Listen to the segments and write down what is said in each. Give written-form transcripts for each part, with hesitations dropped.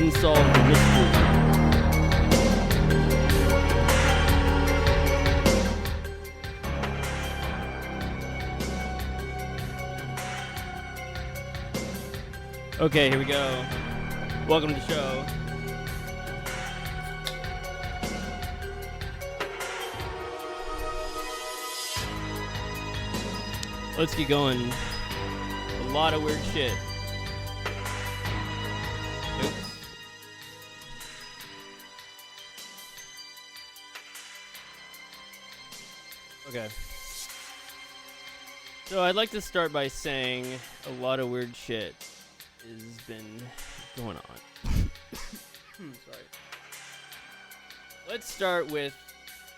Unsolved Mystery. Okay, here we go. Welcome to the show. Let's get going. A lot of weird shit. Oops. Okay. So I'd like to start by saying a lot of weird shit has been going on. Sorry. Let's start with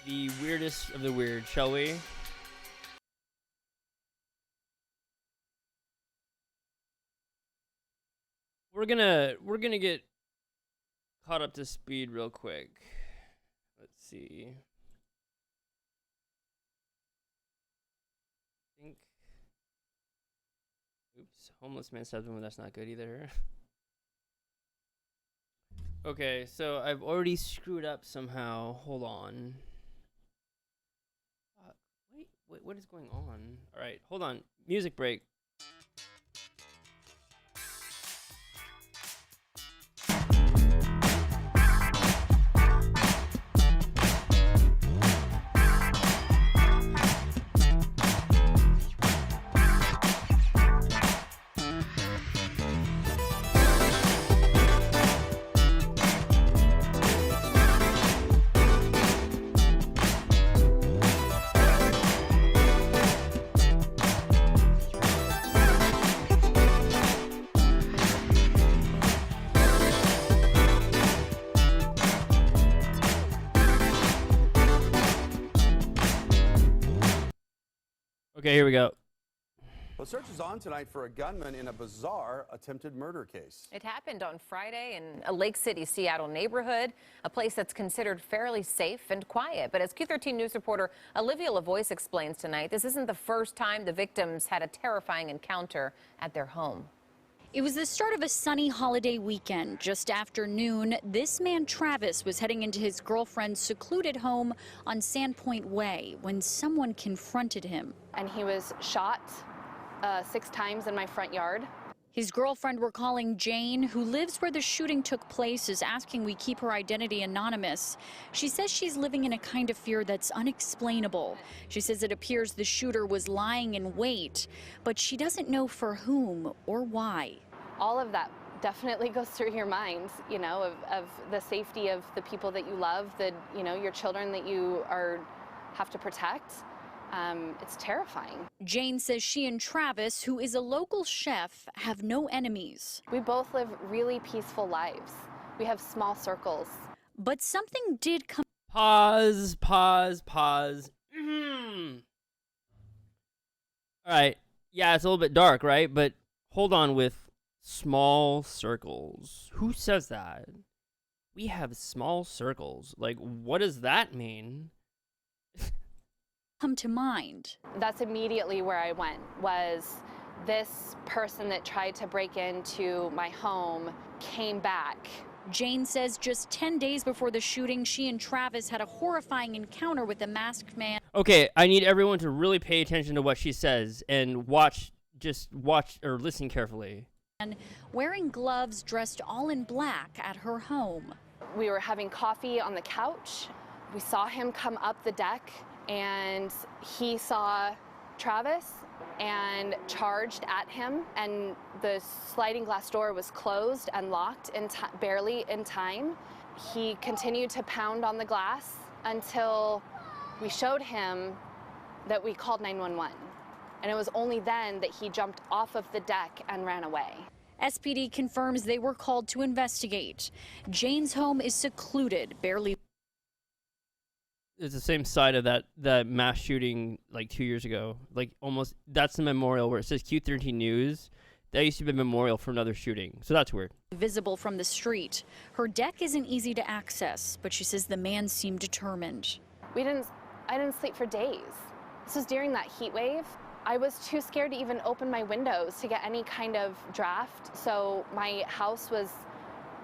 the weirdest of the weird, shall we? We're gonna get caught up to speed real quick. Let's see. I think. Oops, homeless man stabs woman. That's not good either. Okay, so I've already screwed up somehow. Hold on. Wait, what is going on? All right, hold on. Music break. Okay, here we go. Well, search is on tonight for a gunman in a bizarre attempted murder case. It happened on Friday in a Lake City, Seattle neighborhood, a place that's considered fairly safe and quiet. But as Q13 News reporter Olivia LaVoice explains tonight, this isn't the first time the victims had a terrifying encounter at their home. It was the start of a sunny holiday weekend. Just after noon, this man, Travis, was heading into his girlfriend's secluded home on Sandpoint Way when someone confronted him. And he was shot 6 times in my front yard. His girlfriend, we're calling Jane, who lives where the shooting took place, is asking we keep her identity anonymous. She says she's living in a kind of fear that's unexplainable. She says it appears the shooter was lying in wait, but she doesn't know for whom or why. All of that definitely goes through your mind, you know, of the safety of the people that you love, your children that you have to protect. It's terrifying. Jane says she and Travis, who is a local chef, have no enemies. We both live really peaceful lives. We have small circles. But something did come. Pause. All right. Yeah, it's a little bit dark, right? But hold on with small circles. Who says that? We have small circles. Like, what does that mean? Come to mind. That's immediately where I went, was this person that tried to break into my home came back. Jane says just 10 days before the shooting, she and Travis had a horrifying encounter with a masked man. Okay, I need everyone to really pay attention to what she says and just watch or listen carefully. And wearing gloves, dressed all in black at her home. We were having coffee on the couch. We saw him come up the deck, and he saw Travis and charged at him, and the sliding glass door was closed and locked barely in time. He continued to pound on the glass until we showed him that we called 911. And it was only then that he jumped off of the deck and ran away. SPD confirms they were called to investigate. Jane's home is secluded, barely. It's the same side of that mass shooting like 2 years ago. Like almost, that's the memorial where it says Q13 News. That used to be a memorial for another shooting. So that's weird. Visible from the street. Her deck isn't easy to access, but she says the man seemed determined. I didn't sleep for days. This was during that heat wave. I was too scared to even open my windows to get any kind of draft. So my house was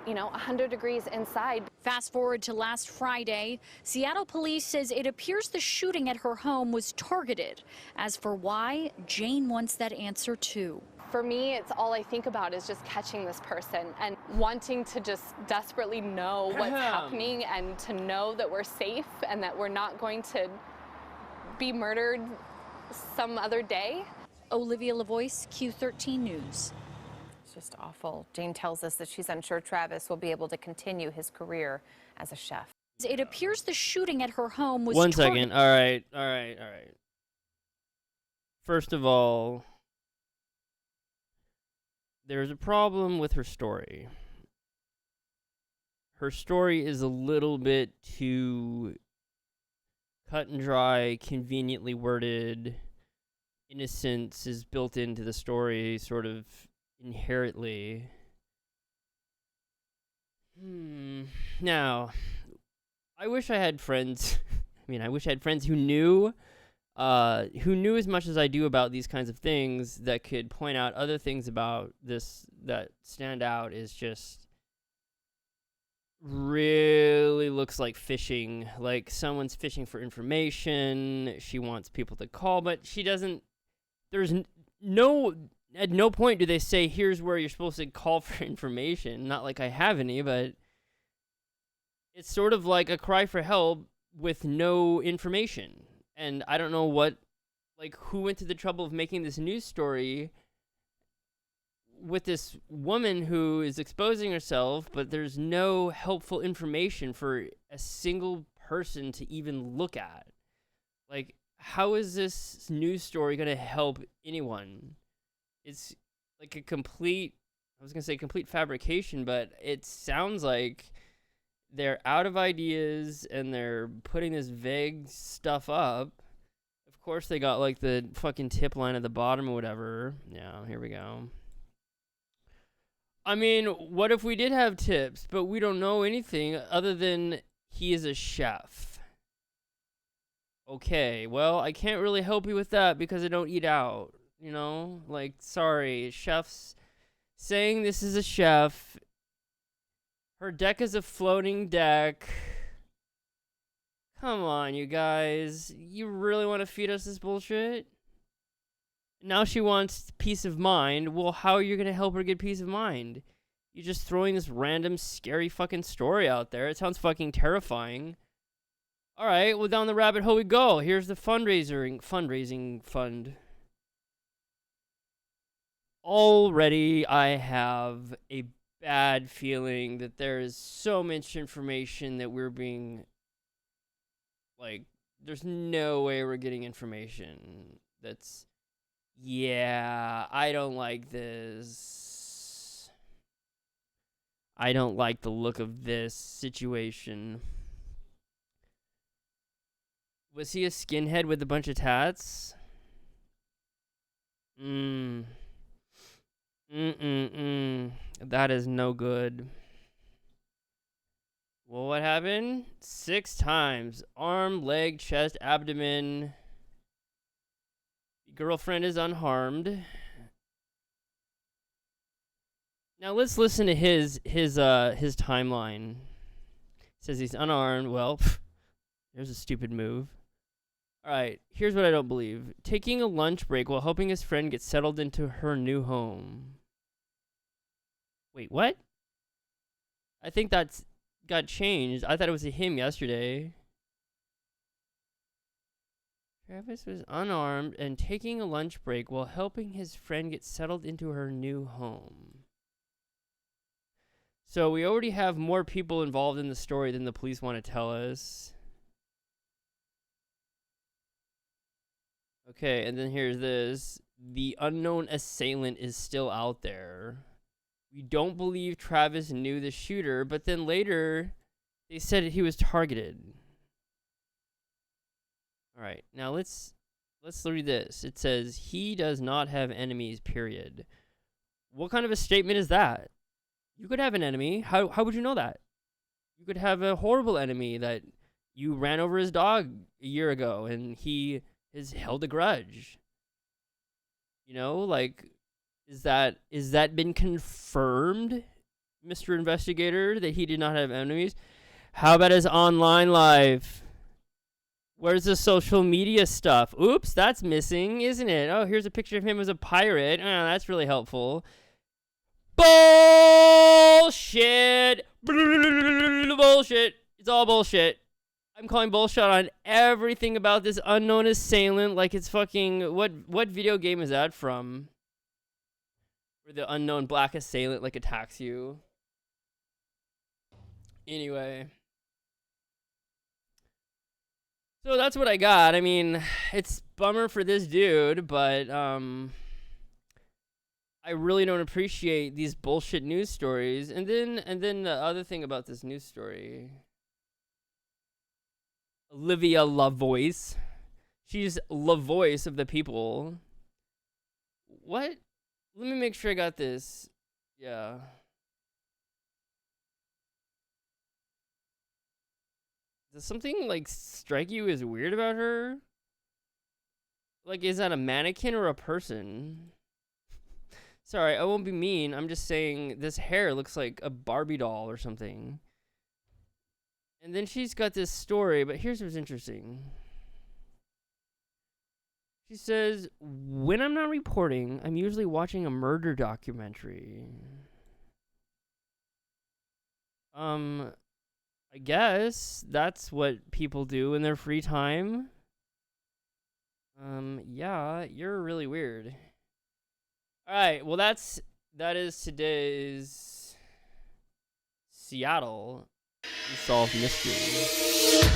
100 degrees inside. Fast forward to last Friday, Seattle police says it appears the shooting at her home was targeted. As for why, Jane wants that answer too. For me, it's all I think about is just catching this person and wanting to just desperately know what's happening and to know that we're safe and that we're not going to be murdered some other day. Olivia Lavoie, Q13 News. It's just awful. Jane tells us that she's unsure Travis will be able to continue his career as a chef. It appears the shooting at her home was One second. All right. First of all, there's a problem with her story. Her story is a little bit too cut and dry, conveniently worded. Innocence is built into the story sort of inherently. Now, I wish I had friends. I wish I had friends who knew as much as I do about these kinds of things, that could point out other things about this that stand out. Is just really looks like fishing, like someone's fishing for information. She wants people to call, but she doesn't. At no point do they say, here's where you're supposed to call for information. Not like I have any, but it's sort of like a cry for help with no information. And I don't know who went to the trouble of making this news story with this woman who is exposing herself, but there's no helpful information for a single person to even look at. Like, how is this news story going to help anyone? It's like a complete fabrication, but it sounds like they're out of ideas and they're putting this vague stuff up. Of course, they got like the fucking tip line at the bottom or whatever. Yeah, here we go. What if we did have tips, but we don't know anything other than he is a chef? Okay, well, I can't really help you with that because I don't eat out. Sorry, chefs saying this is a chef. Her deck is a floating deck. Come on, you guys. You really want to feed us this bullshit? Now she wants peace of mind. Well, how are you going to help her get peace of mind? You're just throwing this random, scary fucking story out there. It sounds fucking terrifying. All right, well, down the rabbit hole we go. Here's the fundraising fund. Already, I have a bad feeling that there is so much information that we're being, there's no way we're getting information that's, I don't like this. I don't like the look of this situation. Was he a skinhead with a bunch of tats? That is no good. Well, what happened? 6 times. Arm, leg, chest, abdomen. Girlfriend is unharmed. Now let's listen to his timeline. Says he's unarmed. Well, there's a stupid move. All right, here's what I don't believe. Taking a lunch break while helping his friend get settled into her new home. Wait, what? I think that's got changed. I thought it was a him yesterday. Travis was unarmed and taking a lunch break while helping his friend get settled into her new home. So we already have more people involved in the story than the police want to tell us. Okay, and then here's this. The unknown assailant is still out there. We don't believe Travis knew the shooter, but then later they said he was targeted. All right, now let's read this. It says he does not have enemies, period. What kind of a statement is that? You could have an enemy. How would you know that? You could have a horrible enemy that you ran over his dog a year ago and he has held a grudge. Is that been confirmed Mr. Investigator, that he did not have enemies. How about his online life? Where's the social media stuff? Oops, that's missing, isn't it? Oh, here's a picture of him as a pirate. Oh, that's really helpful. Bullshit! Bullshit! It's all bullshit. I'm calling bullshit on everything about this unknown assailant like it's fucking... What video game is that from? Where the unknown black assailant like attacks you. Anyway. So that's what I got. I mean, it's bummer for this dude, but I really don't appreciate these bullshit news stories. And then the other thing about this news story, Olivia LaVoice. She's La Voice of the people. What? Let me make sure I got this. Yeah. Does something like strike you as weird about her? Like, is that a mannequin or a person? Sorry, I won't be mean. I'm just saying this hair looks like a Barbie doll or something. And then she's got this story, but here's what's interesting. She says, when I'm not reporting, I'm usually watching a murder documentary. I guess that's what people do in their free time. Yeah, you're really weird. All right, well that is today's Seattle Unsolved Mystery.